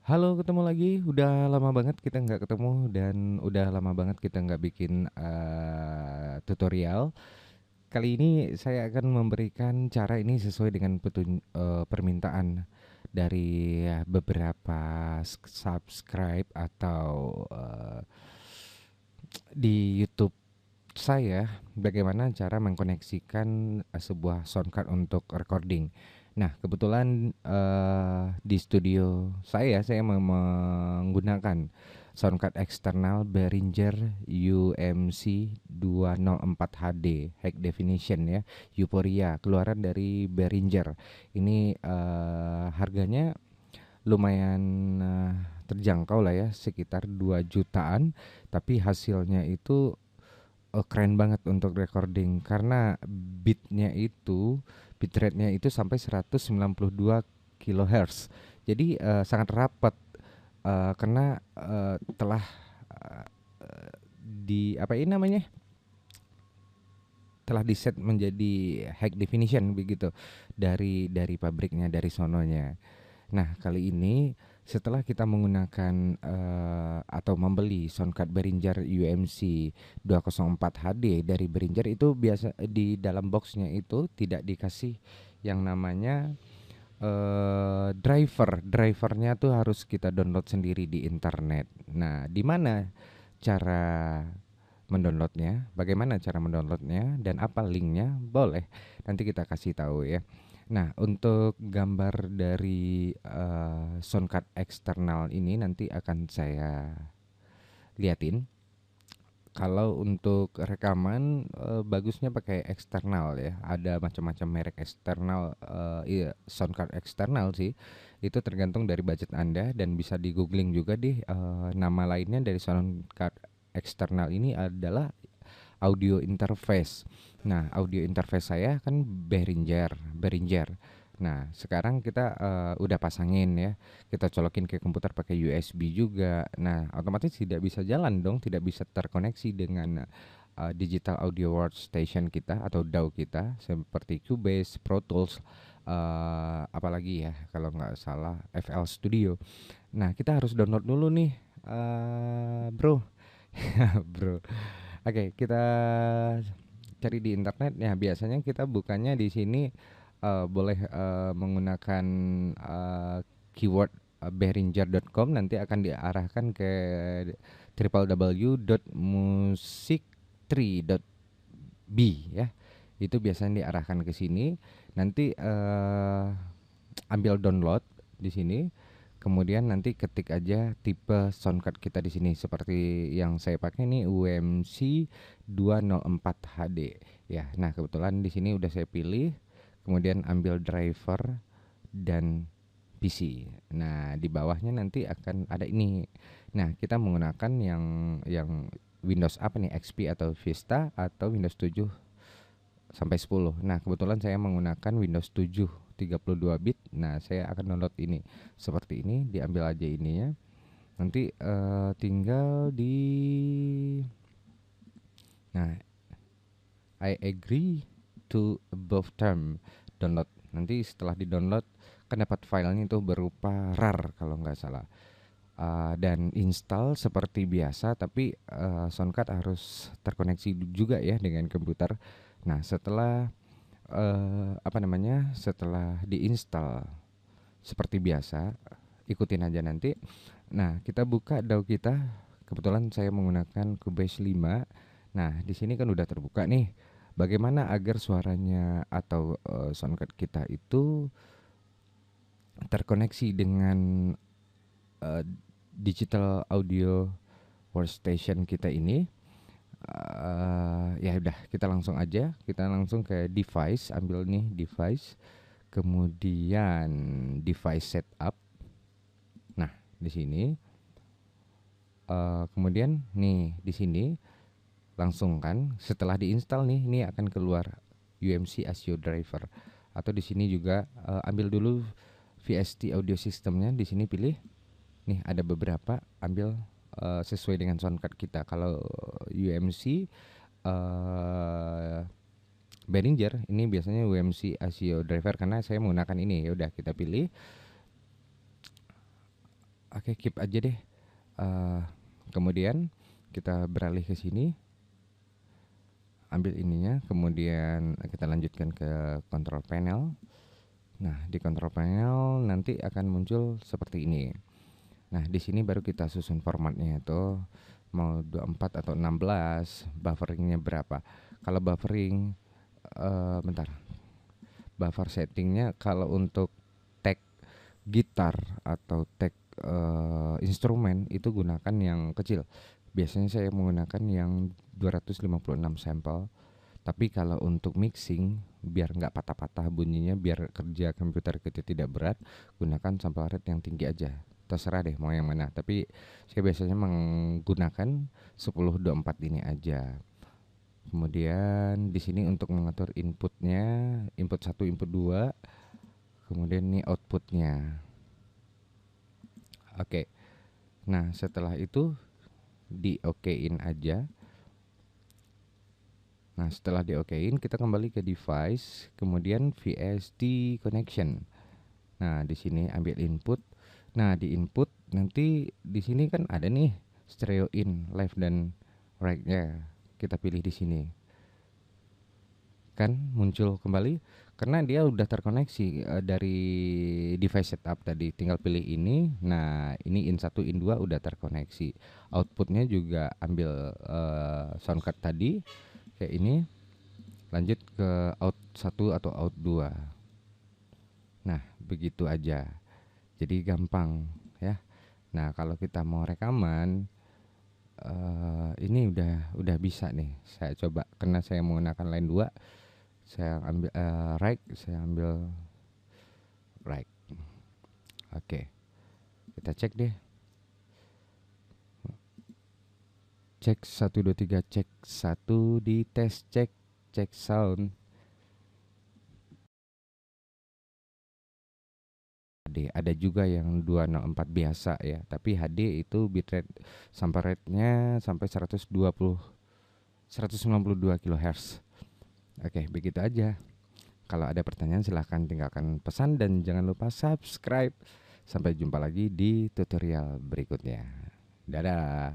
Halo, ketemu lagi. Udah lama banget kita nggak ketemu dan udah lama banget kita nggak bikin tutorial. Kali ini saya akan memberikan cara ini sesuai dengan permintaan dari beberapa subscribe atau di YouTube saya, bagaimana cara mengkoneksikan sebuah soundcard untuk recording. Nah, kebetulan di studio saya menggunakan soundcard eksternal Behringer UMC 204 HD High Definition ya, Euphoria, keluaran dari Behringer. Ini harganya lumayan terjangkau lah ya, sekitar 2 jutaan, tapi hasilnya itu keren banget untuk recording karena bitrate-nya itu sampai 192 kilohertz. Jadi sangat rapat karena telah eh, di apa ini namanya? Telah diset menjadi high definition begitu dari pabriknya, dari sononya. Nah, kali ini setelah kita menggunakan atau membeli soundcard Behringer UMC 204 HD dari Behringer, itu biasa di dalam boxnya itu tidak dikasih yang namanya drivernya tuh harus kita download sendiri di internet. Nah, di mana cara mendownloadnya, bagaimana cara mendownloadnya, dan apa linknya? Boleh, nanti kita kasih tahu ya. Nah, untuk gambar dari soundcard eksternal ini nanti akan saya liatin. Kalau untuk rekaman bagusnya pakai eksternal ya. Ada macam-macam merek eksternal, iya, soundcard eksternal sih. Itu tergantung dari budget Anda dan bisa di googling juga deh. Nama lainnya dari soundcard eksternal ini adalah audio interface. Nah, audio interface saya kan Behringer. Nah, sekarang kita udah pasangin ya. Kita colokin ke komputer pakai USB juga. Nah, otomatis tidak bisa jalan dong, tidak bisa terkoneksi dengan digital audio workstation kita atau DAW kita seperti Cubase, Pro Tools, apalagi ya kalau nggak salah FL Studio. Nah, kita harus download dulu nih, bro, bro. Oke, kita cari di internet. Ya, biasanya kita bukannya di sini boleh menggunakan keyword behringer.com, nanti akan diarahkan ke www.music3.b ya. Itu biasanya diarahkan ke sini. Nanti ambil download di sini. Kemudian nanti ketik aja tipe soundcard kita di sini seperti yang saya pakai nih UMC 204 HD ya. Nah, kebetulan di sini udah saya pilih. Kemudian ambil driver dan PC. Nah, di bawahnya nanti akan ada ini. Nah, kita menggunakan yang Windows apa nih? XP atau Vista atau Windows 7 sampai 10. Nah, kebetulan saya menggunakan Windows 7 32 bit. Nah, saya akan download ini. Seperti ini, diambil aja ininya. Nanti tinggal di Nah, I agree to above term download. Nanti setelah di-download kan dapat filenya itu berupa RAR kalau nggak salah. Dan install seperti biasa, tapi soundcard harus terkoneksi juga ya dengan komputer. Nah, setelah setelah diinstal seperti biasa, ikutin aja nanti. Nah, kita buka DAW kita. Kebetulan saya menggunakan Cubase 5. Nah, di sini kan udah terbuka nih. Bagaimana agar suaranya atau soundcard kita itu terkoneksi dengan uh, digital audio workstation kita ini? Ya udah, kita langsung ke device, ambil nih device, kemudian device setup. Nah, di sini kemudian nih di sini langsung kan setelah diinstal nih, ini akan keluar UMC Audio Driver. Atau di sini juga ambil dulu VST audio systemnya, di sini pilih. Nih ada beberapa, ambil sesuai dengan soundcard kita. Kalau UMC Behringer ini biasanya UMC Audio Driver karena saya menggunakan ini. Ya udah, kita pilih. Oke, keep aja deh. Kemudian kita beralih ke sini, ambil ininya, kemudian kita lanjutkan ke control panel. Nah, di control panel nanti akan muncul seperti ini. Nah, di sini baru kita susun formatnya itu mau 24 atau 16, bufferingnya berapa. Kalau buffering, bentar. Buffer settingnya kalau untuk tag gitar atau tag instrumen itu gunakan yang kecil. Biasanya saya menggunakan yang 256 sampel. Tapi kalau untuk mixing biar nggak patah-patah bunyinya, biar kerja komputer kita tidak berat, gunakan sampel rate yang tinggi aja. Terserah deh mau yang mana. Tapi saya biasanya menggunakan 1024 ini aja. Kemudian di sini untuk mengatur inputnya, input 1, input 2, kemudian ini outputnya. Oke. Nah, setelah itu di okein aja. Nah, setelah di okein kita kembali ke device, kemudian VST connection. Nah, di sini ambil input. Nah, di input nanti di sini kan ada nih stereo in, left dan right-nya. Kita pilih di sini. Kan muncul kembali karena dia udah terkoneksi dari device setup tadi. Tinggal pilih ini. Nah, ini in 1 in 2 udah terkoneksi. Outputnya juga ambil sound card tadi kayak ini. Lanjut ke out 1 atau out 2. Nah, begitu aja. Jadi gampang ya. Nah, kalau kita mau rekaman ini udah bisa nih. Saya coba karena saya menggunakan line 2. Saya ambil right, saya ambil right. Oke. Kita cek deh. Cek 1 2 3, cek 1 di tes, cek sound. HD ada juga yang 204 biasa ya, tapi HD itu bitrate sampai rate-nya sampai 192 kHz. Oke, begitu aja. Kalau ada pertanyaan silahkan tinggalkan pesan dan jangan lupa subscribe. Sampai jumpa lagi di tutorial berikutnya. Dadah.